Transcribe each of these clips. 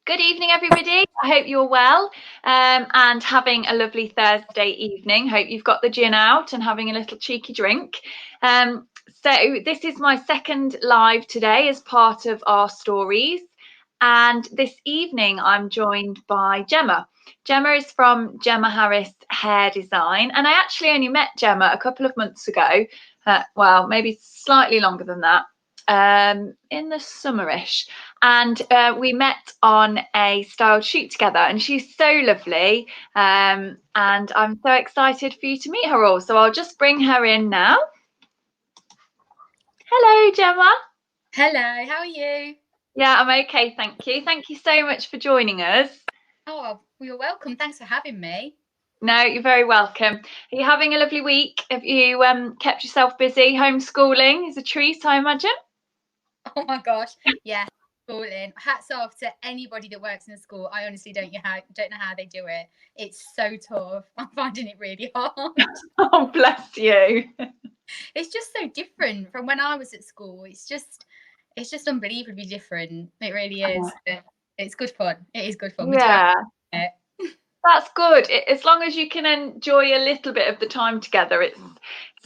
Good evening, everybody. I hope you're well and having a lovely Thursday evening. Hope you've got the gin out and having a little cheeky drink. So this is my second live today as part of our stories. And this evening, I'm joined by Gemma. Gemma is from Gemma Harris Hair Design. And I actually only met Gemma a couple of months ago. Well, maybe slightly longer than that. In the summerish, and we met on a styled shoot together, and she's so lovely, and I'm so excited for you to meet her all. So I'll just bring her in now. Hello, Gemma. Hello, how are you? Yeah, I'm okay, thank you. Thank you so much for joining us. Oh, well, you're welcome. Thanks for having me. No, you're very welcome. Are you having a lovely week? Have you kept yourself busy? Homeschooling is a treat, I imagine. Oh my gosh, yeah, schooling. Hats off to anybody that works in a school. I honestly don't know how they do it. It's so tough. I'm finding it really hard. Oh, bless you. It's just so different from when I was at school. It's just unbelievably different. It really is. It's good fun. It is good fun. Yeah. We do it. That's good. As long as you can enjoy a little bit of the time together, it's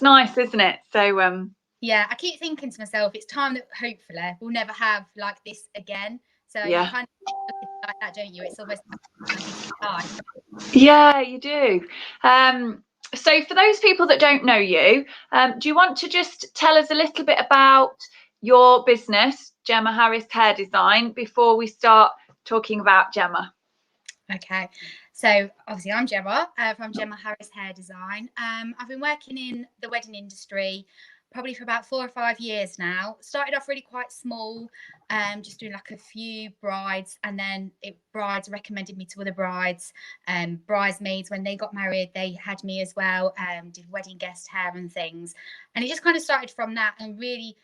nice, isn't it? So yeah, I keep thinking to myself, it's time that hopefully we'll never have like this again. So yeah, you kind of look at it like that, don't you? It's almost time. yeah, you do. So for those people that don't know you, do you want to just tell us a little bit about your business, Gemma Harris Hair Design, before we start talking about Gemma? Okay, so obviously I'm Gemma from Gemma Harris Hair Design. I've been working in the wedding industry probably for about 4 or 5 years now. Started off really quite small, just doing like a few brides, and then brides recommended me to other brides. Bridesmaids, when they got married, they had me as well. Did wedding guest hair and things, and it just kind of started from that and really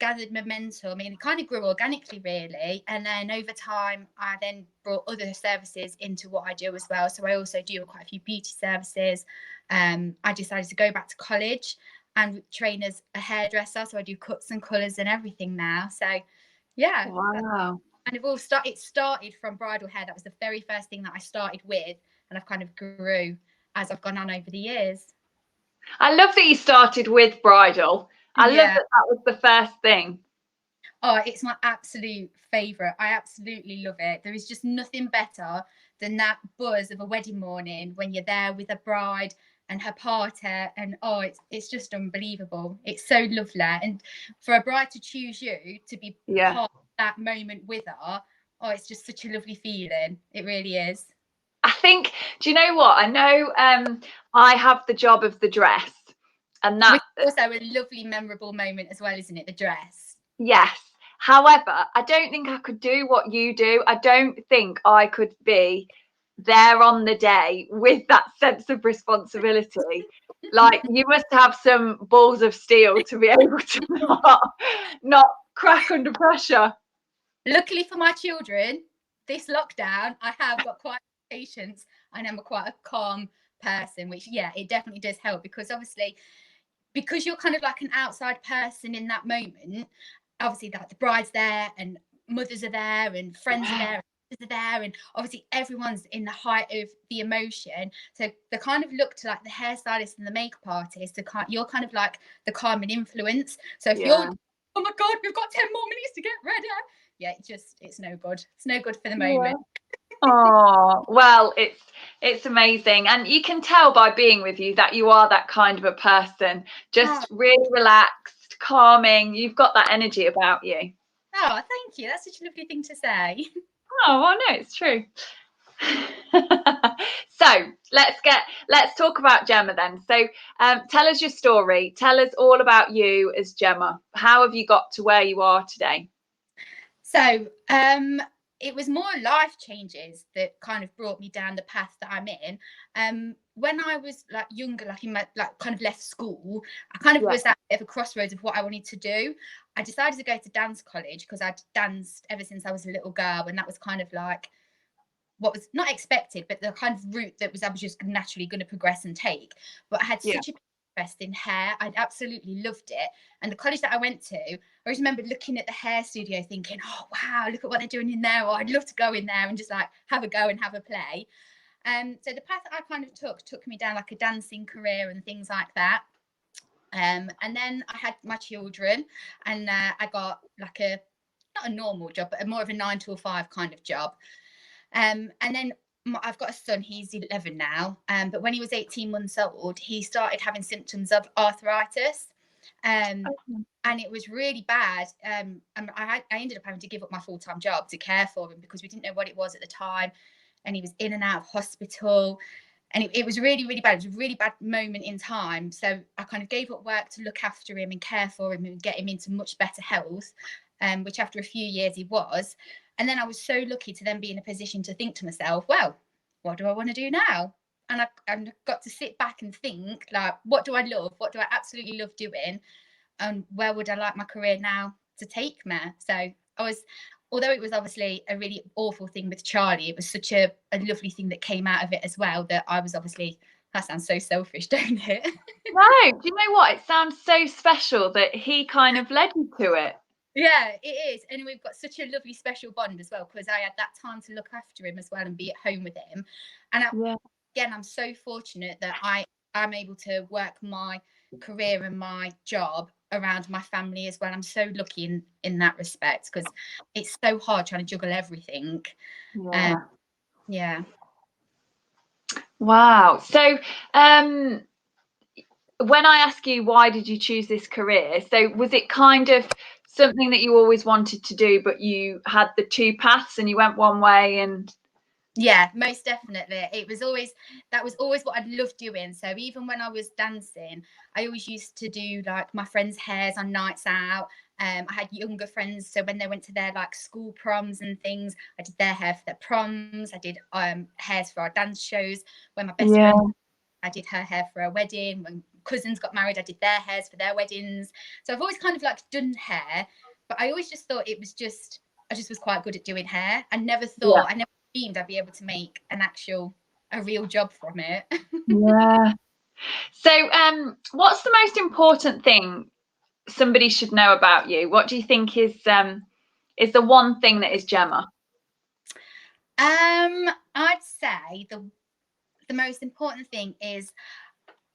gathered momentum. I mean, it kind of grew organically, really. And then over time, I then brought other services into what I do as well. So I also do quite a few beauty services. I decided to go back to college and train as a hairdresser. So I do cuts and colours and everything now. So yeah. Wow. And it started from bridal hair. That was the very first thing that I started with. And I've kind of grew as I've gone on over the years. I love that you started with bridal. I love that was the first thing. Oh, it's my absolute favourite. I absolutely love it. There is just nothing better than that buzz of a wedding morning when you're there with a bride and her party, and it's just unbelievable. It's so lovely, and for a bride to choose you to be part of that moment with her, it's just such a lovely feeling. It really is. I think, do you know what? I know I have the job of the dress, and that's also a lovely, memorable moment as well, isn't it? The dress. Yes. However, I don't think I could do what you do. I don't think I could be there on the day with that sense of responsibility. Like, you must have some balls of steel to be able to not crack under pressure. Luckily for my children, this lockdown, I have got quite patience, and I'm quite a calm person, which, yeah, it definitely does help, because obviously, because you're kind of like an outside person in that moment, obviously that the bride's there and mothers are there and friends are there and are there, and obviously everyone's in the height of the emotion, so they kind of look to like the hairstylist and the makeup artist you're kind of like the calming influence. So if you're, oh my god, we've got 10 more minutes to get ready, yeah, it's no good. It's no good for the moment. Oh, well, it's amazing, and you can tell by being with you that you are that kind of a person, just really relaxed, calming. You've got that energy about you. Oh, thank you. That's such a lovely thing to say. Oh, well, no, it's true. So let's talk about Gemma then. So tell us your story. Tell us all about you as Gemma. How have you got to where you are today? So it was more life changes that kind of brought me down the path that I'm in. When I was like younger, like in my kind of left school, I kind of was at a crossroads of what I wanted to do. I decided to go to dance college because I'd danced ever since I was a little girl, and that was kind of like what was not expected, but the kind of route that I was just naturally going to progress and take. But I had such a interest in hair. I absolutely loved it. And the college that I went to, I always remember looking at the hair studio thinking, oh, wow, look at what they're doing in there. Or I'd love to go in there and just like have a go and have a play. So the path that I kind of took me down like a dancing career and things like that. And then I had my children, and I got like not a normal job, but more of a 9 to 5 kind of job. And then I've got a son, he's 11 now. But when he was 18 months old, he started having symptoms of arthritis. And it was really bad. And I ended up having to give up my full-time job to care for him because we didn't know what it was at the time. And he was in and out of hospital. And it was really, really bad. It was a really bad moment in time. So I kind of gave up work to look after him and care for him and get him into much better health, which after a few years he was. And then I was so lucky to then be in a position to think to myself, well, what do I want to do now? And I got to sit back and think, like, what do I love? What do I absolutely love doing? And where would I like my career now to take me? So although it was obviously a really awful thing with Charlie, it was such a lovely thing that came out of it as well, that I was obviously, that sounds so selfish, don't it? No, do you know what? It sounds so special that he kind of led you to it. Yeah, it is. And we've got such a lovely special bond as well, because I had that time to look after him as well and be at home with him. And again, I'm so fortunate that I'm able to work my career and my job around my family as well. I'm so lucky in that respect, because it's so hard trying to juggle everything. Yeah. Wow. So when I ask you why did you choose this career, so was it kind of something that you always wanted to do, but you had the two paths and you went one way? And yeah, most definitely. That was always what I'd loved doing. So even when I was dancing, I always used to do like my friends' hairs on nights out. I had younger friends, so when they went to their like school proms and things, I did their hair for their proms. I did hairs for our dance shows. When my best friend, I did her hair for her wedding. When cousins got married, I did their hairs for their weddings. So I've always kind of like done hair, but I always just thought I just was quite good at doing hair. I never thought, I never dreamed I'd be able to make a real job from it. So what's the most important thing somebody should know about you? What do you think is the one thing that is Gemma? I'd say the most important thing is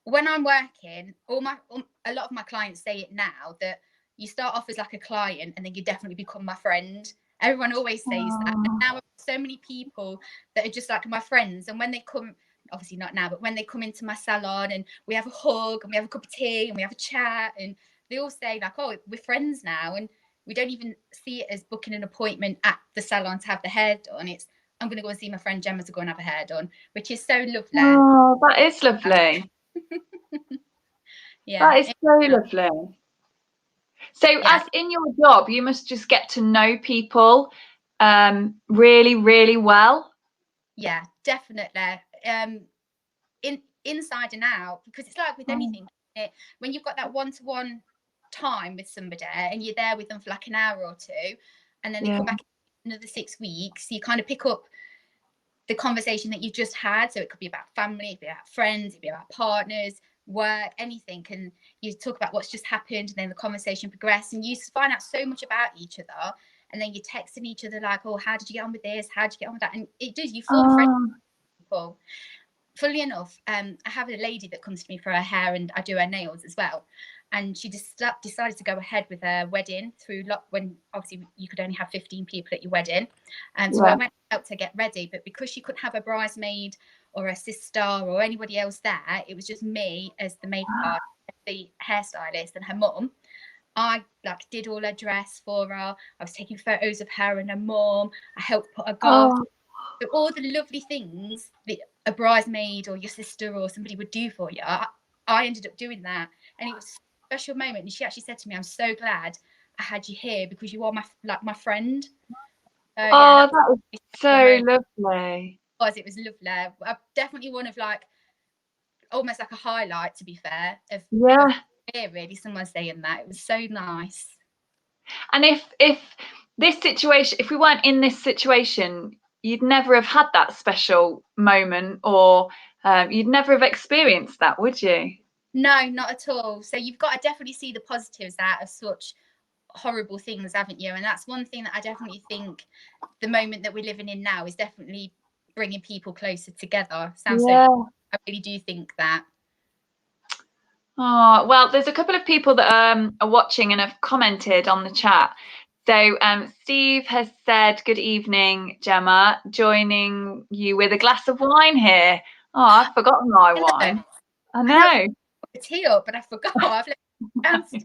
when I'm working, a lot of my clients say it now, that you start off as like a client and then you definitely become my friend. Everyone always says that. And now I've got so many people that are just like my friends. And when they come, obviously not now, but when they come into my salon and we have a hug and we have a cup of tea and we have a chat, and they all say like, oh, we're friends now. And we don't even see it as booking an appointment at the salon to have the hair done. It's, I'm going to go and see my friend Gemma to go and have a hair done, which is so lovely. Oh, that is lovely. Yeah, that is so lovely. So as in your job, you must just get to know people really, really well. Yeah, definitely. Inside and out, because it's like with anything, when you've got that one-to-one time with somebody and you're there with them for like an hour or two, and then they come back another 6 weeks, you kind of pick up the conversation that you've just had. So it could be about family, it could be about friends, it could be about partners, work, anything. And you talk about what's just happened, and then the conversation progresses, and you find out so much about each other. And then you're texting each other like, oh, how did you get on with this? How did you get on with that? And it does, you form friends with people. Funnily enough, I have a lady that comes to me for her hair, and I do her nails as well. And she just decided to go ahead with her wedding through when obviously you could only have 15 people at your wedding. And so I went to help her get ready, but because she couldn't have a bridesmaid or a sister or anybody else there, it was just me as the makeup artist, the hairstylist, and her mum. I like did all her dress for her. I was taking photos of her and her mum. I helped put her garter. So all the lovely things that a bridesmaid or your sister or somebody would do for you, I ended up doing that. And it was a special moment. And she actually said to me, I'm so glad I had you here because you are my friend. So, that was so lovely. It was lovely. Definitely one of like almost like a highlight, to be fair, of really someone saying that. It was so nice. And if this situation, if we weren't in this situation, you'd never have had that special moment, or you'd never have experienced that, would you? No, not at all. So you've got to definitely see the positives out of such horrible things, haven't you? And that's one thing that I definitely think the moment that we're living in now is definitely bringing people closer together. Sounds so, I really do think that. Oh, well, there's a couple of people that are watching and have commented on the chat. So Steve has said, good evening, Gemma, joining you with a glass of wine here. Oh, I've forgotten my wine. I know. A tea up, but I forgot. I've left it downstairs.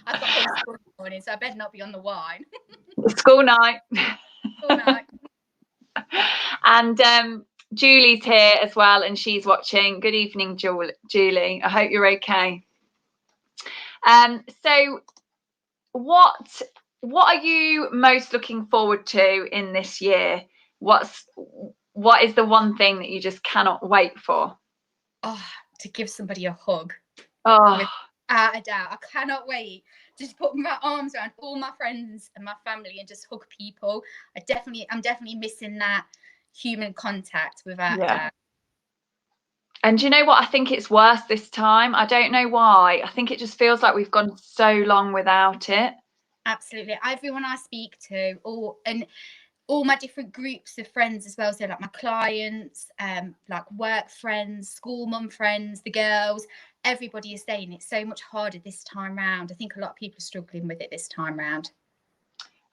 I've got homeschool this morning, so I better not be on the wine. School night. School night. And Julie's here as well, and she's watching. Good evening, Julie. I hope you're okay. So what are you most looking forward to in this year? What is the one thing that you just cannot wait for? Oh, to give somebody a hug. Oh, without a doubt. I cannot wait. Just put my arms around all my friends and my family and just hug people. I'm definitely missing that human contact without a doubt. And do you know what? I think it's worse this time. I don't know why. I think it just feels like we've gone so long without it. Absolutely. Everyone I speak to, all my different groups of friends as well. So like my clients, like work friends, school mum friends, the girls, everybody is saying it's so much harder this time round. I think a lot of people are struggling with it this time round.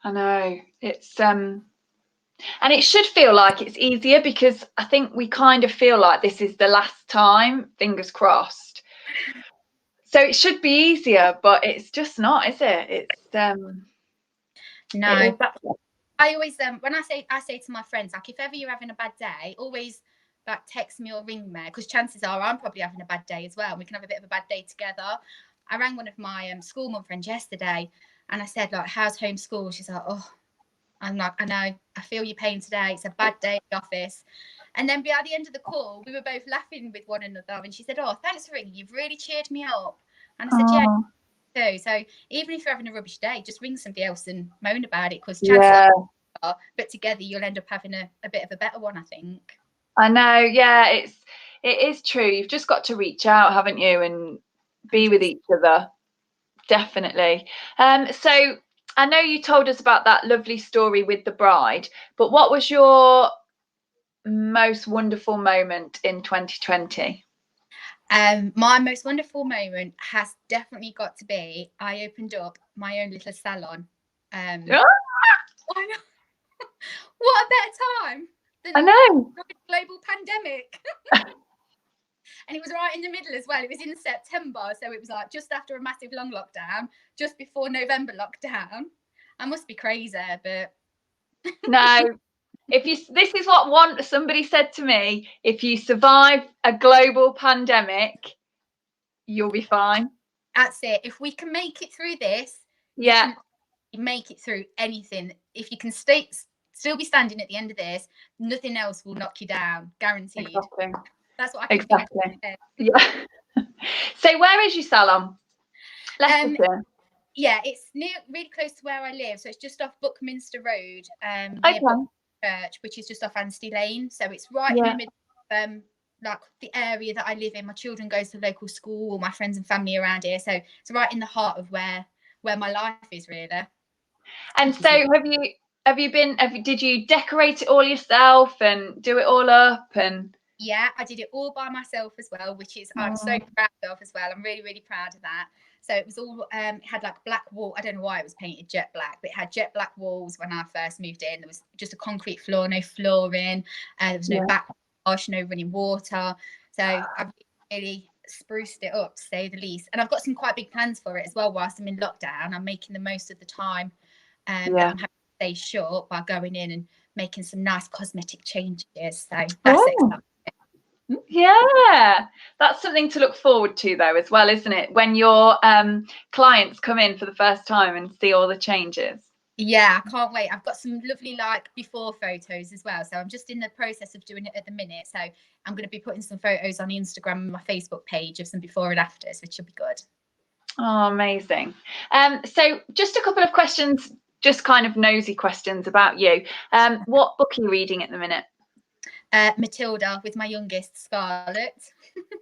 I know. It's and it should feel like it's easier, because I think we kind of feel like this is the last time, fingers crossed. So it should be easier, but it's just not, is it? It's no, but I always when I say to my friends, like, if ever you're having a bad day, always like text me or ring me, because chances are I'm probably having a bad day as well, and we can have a bit of a bad day together. I rang one of my school mum friends yesterday, and I said, like, how's homeschool? She's like, oh, I'm like, I know, I feel your pain today. It's a bad day at the office. And then by the end of the call, we were both laughing with one another, and she said, oh, thanks for ringing, you've really cheered me up. And I said, yeah. So even if you're having a rubbish day, just ring somebody else and moan about it, because chances are, but together you'll end up having a bit of a better one, I think. I know, yeah, it is true. You've just got to reach out, haven't you, and be with each other. Definitely. So I know you told us about that lovely story with the bride, but what was your most wonderful moment in 2020? My most wonderful moment has definitely got to be, I opened up my own little salon. I know. What a better time than I know. the global pandemic. And it was right in the middle as well. It was in September, so it was like just after a massive long lockdown, just before November lockdown. I must be crazy, but no. This is what somebody said to me: if you survive a global pandemic, you'll be fine. That's it. If we can make it through this, you can make it through anything. If you can still be standing at the end of this, nothing else will knock you down, guaranteed. Exactly. That's what I can think. Yeah. So where is your salon? Leicestershire. Yeah, it's really close to where I live. So it's just off Buckminster Road, near Church, which is just off Anstey Lane. So it's right in the middle of like the area that I live in. My children go to local school, all my friends and family around here. So it's right in the heart of where my life is, really. And so did you decorate it all yourself and do it all up? And yeah, I did it all by myself as well, which is I'm so proud of as well. I'm really, really proud of that. So it was all it had like black wall. I don't know why it was painted jet black, but it had jet black walls when I first moved in. There was just a concrete floor, no flooring. There was no backwash, no running water. So I really spruced it up, to say the least. And I've got some quite big plans for it as well. Whilst I'm in lockdown, I'm making the most of the time that I'm having to stay short by going in and making some nice cosmetic changes. So that's exciting. Yeah, that's something to look forward to though as well, isn't it, when your clients come in for the first time and see all the changes? Yeah, I can't wait. I've got some lovely like before photos as well, so I'm just in the process of doing it at the minute. So I'm going to be putting some photos on Instagram and my Facebook page of some before and afters, which will be good. Oh, amazing. So just a couple of questions, just kind of nosy questions about you. What book are you reading at the minute? Matilda with my youngest, Scarlett.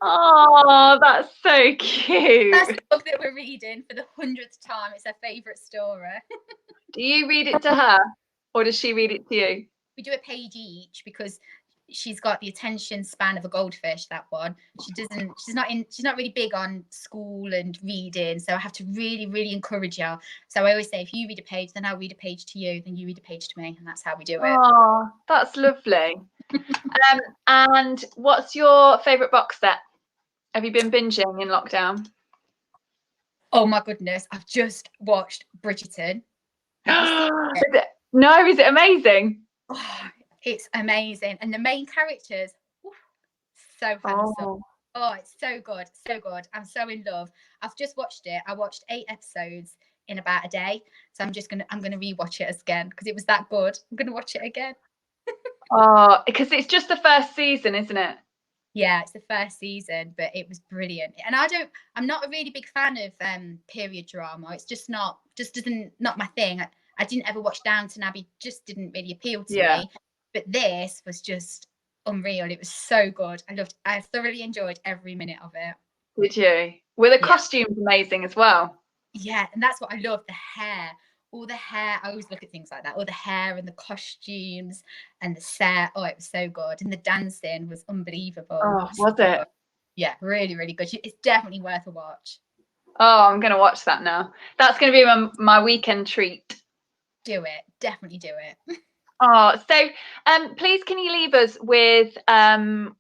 Oh, that's so cute. That's the book that we're reading for the 100th time. It's her favourite story. Do you read it to her, or does she read it to you? We do a page each because she's got the attention span of a goldfish. That one, she's not really big on school and reading, so I have to really encourage her. So I always say, if you read a page, then I'll read a page to you, then you read a page to me, and that's how we do it. Oh, that's lovely. And what's your favourite box set? Have you been binging in lockdown? Oh my goodness, I've just watched Bridgerton. No, is it amazing? Oh, it's amazing, and the main characters, so handsome. Oh, it's so good, so good. I'm so in love. I've just watched it. I watched 8 episodes in about a day, so I'm gonna rewatch it again because it was that good. I'm gonna watch it again. Oh, because it's just the first season, isn't it? Yeah, it's the first season, but it was brilliant. And I'm not a really big fan of period drama. It's just not my thing. I didn't ever watch Downton Abbey, just didn't really appeal to me. But this was just unreal. It was so good. I thoroughly enjoyed every minute of it. Did you? Were the costumes amazing as well? Yeah, and that's what I love, the hair. All the hair, I always look at things like that. All the hair and the costumes and the set. Oh, it was so good. And the dancing was unbelievable. Oh, was it? Good. Yeah, really good. It's definitely worth a watch. Oh, I'm going to watch that now. That's going to be my weekend treat. Do it. Definitely do it. Oh, so please can you leave us with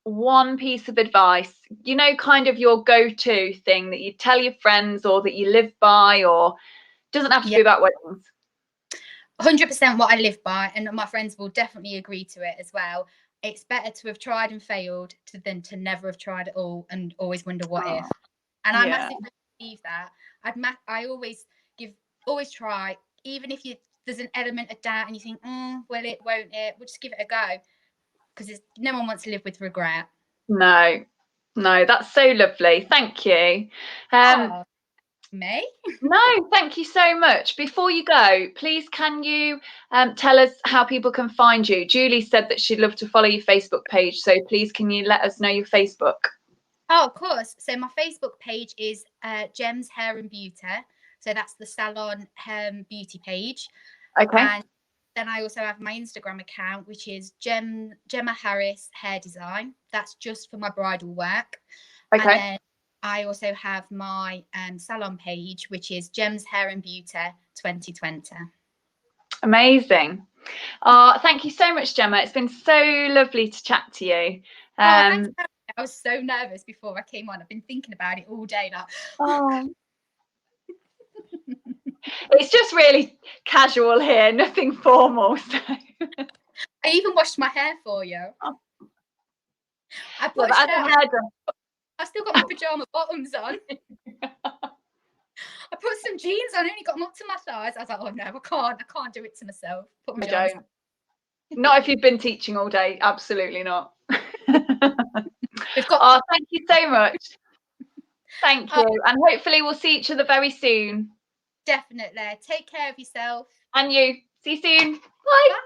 one piece of advice, you know, kind of your go-to thing that you tell your friends or that you live by, or doesn't have to be about weddings. 100% what I live by, and my friends will definitely agree to it as well. It's better to have tried and failed than to never have tried at all and always wonder what if. And I massively believe that. I always try, even if there's an element of doubt and you think, will it, won't it? We'll just give it a go, because no one wants to live with regret. No, that's so lovely. Thank you. Me? No, thank you so much. Before you go, please can you tell us how people can find you? Julie said that she'd love to follow your Facebook page, so please can you let us know your Facebook? Oh, of course. So my Facebook page is Gemmas Hair and Beauty. So that's the salon beauty page. Okay. And then I also have my Instagram account, which is Gemma Harris Hair Design. That's just for my bridal work. Okay. And then I also have my salon page, which is Gemmas Hair and Beauty 2020. Amazing. Thank you so much, Gemma. It's been so lovely to chat to you. Thanks. I was so nervous before I came on. I've been thinking about it all day now. It's just really casual here, nothing formal. So. I even washed my hair for you. I've still got my pajama bottoms on. I put some jeans on, I only got them up to my thighs. I was like, oh no, I can't do it to myself. Put my pajamas on. Not if you've been teaching all day, absolutely not. Thank you so much. Thank you. And hopefully we'll see each other very soon. Definitely. Take care of yourself. And you. See you soon. Bye.